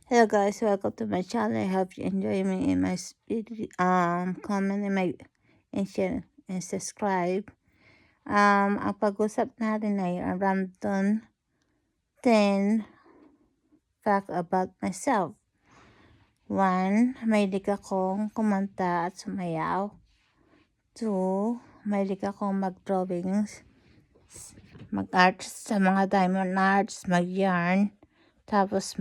Hello guys, welcome to my channel. I hope you enjoy me in my comment and share and subscribe. Ang pag-usap natin ay random 10 fact about myself. 1. Mahilig akong kumanta at sumayaw. 2. Mahilig akong mag-drawings, mag-art sa mga diamond arts, mag-yarn, tapos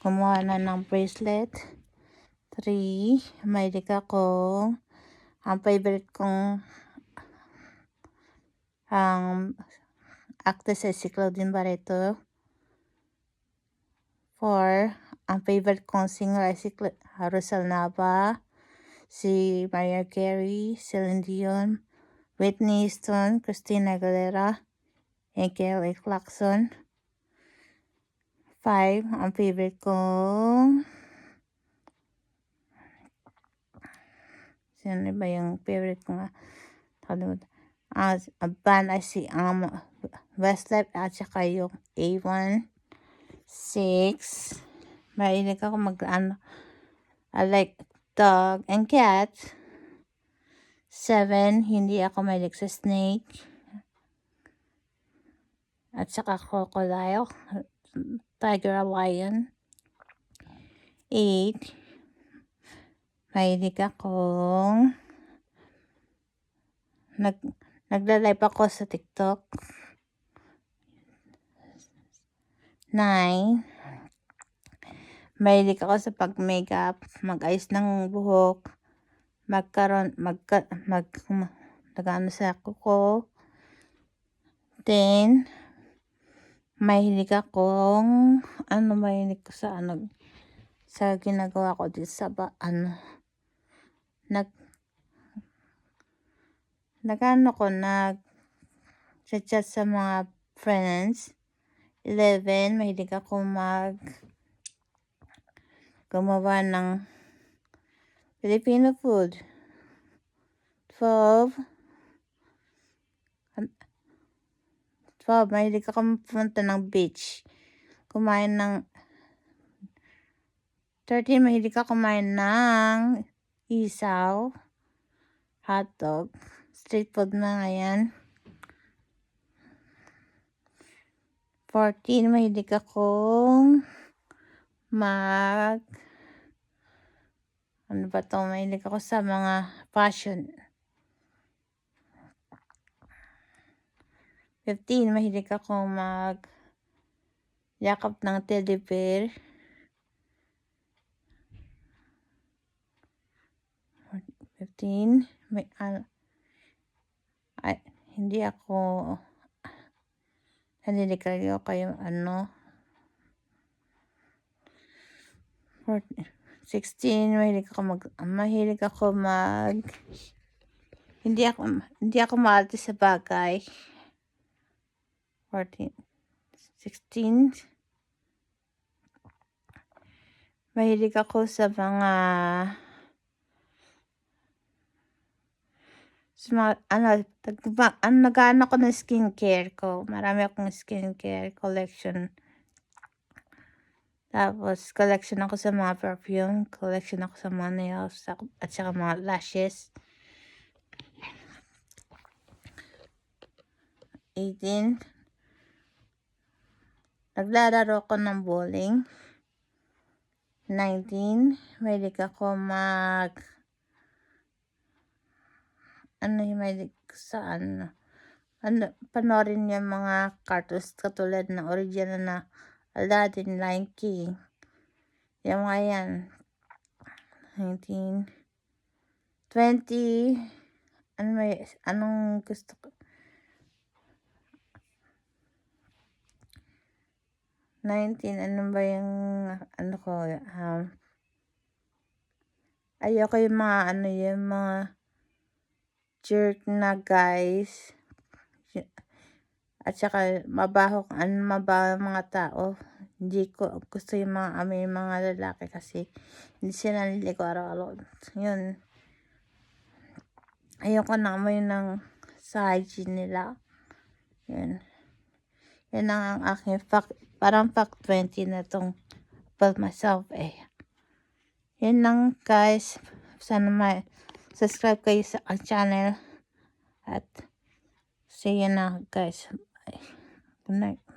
gumawa na ng bracelet. 3. Mahilig akong, ang favorite kong actress ay si Claudine Barreto. 4. Ang favorite kong singer ay si Rosal Nava, si Mariah Carey, Celine Dion, Whitney Houston, Christina Aguilera, and Kelly Clarkson. 5. Ang favorite kong, sino ba yung favorite ko nga? Ang band ay si Westlife at saka yung A1. 6. Mahilig ako I like dog and cat. 7. Hindi ako mahilig sa snake at saka crocodile, tiger, lion. 8. Mahilig akong nagla-live ako sa TikTok. 9. Mahilig ako sa pag-makeup, mag-ayos ng buhok, nag-ano sa kuko. 10. Mahilig akong, mahilig ko sa ginagawa ko dito sa nag-chat sa mga friends. 11. Mahilig ako gumawa ng Filipino food. 12. Mahilig ako pumunta ng beach. 13. Mahilig ako kumain ng isaw, hotdog, street food na yan. 14. Mahilig akong mahilig ako sa mga fashion. 15. Mahilig ako yakap ng teddy bear. 15. Hindi ako naninigarilyo kayo 16. Hindi ako maaarte sa bagay. 16. Mahilig ako sa nag-ano ako ng skincare ko. Marami akong skincare collection. Tapos, collection ako sa mga perfume, collection ako sa mga nails, at saka mga lashes. 18. Naglalaro ko ng bowling. 19. Mahilig ako panoorin yung mga cartoons katulad ng original na Aladdin, Lion King. Yung mga yan. 19. 20. Anong gusto ko? 19. Ano ba yung ko? Ayoko yung mga jerk na guys. At saka mabaho mga tao. Hindi ko gusto yung mga lalaki kasi hindi sila naliligo araw-araw. Yun. Ayoko na amoy sa hygiene nila. Yun. Yan ang aking fact. Parang fact 20 na itong spell myself eh. Yun lang guys. Sana subscribe kayo sa channel. At see you na guys. Bye. Good night.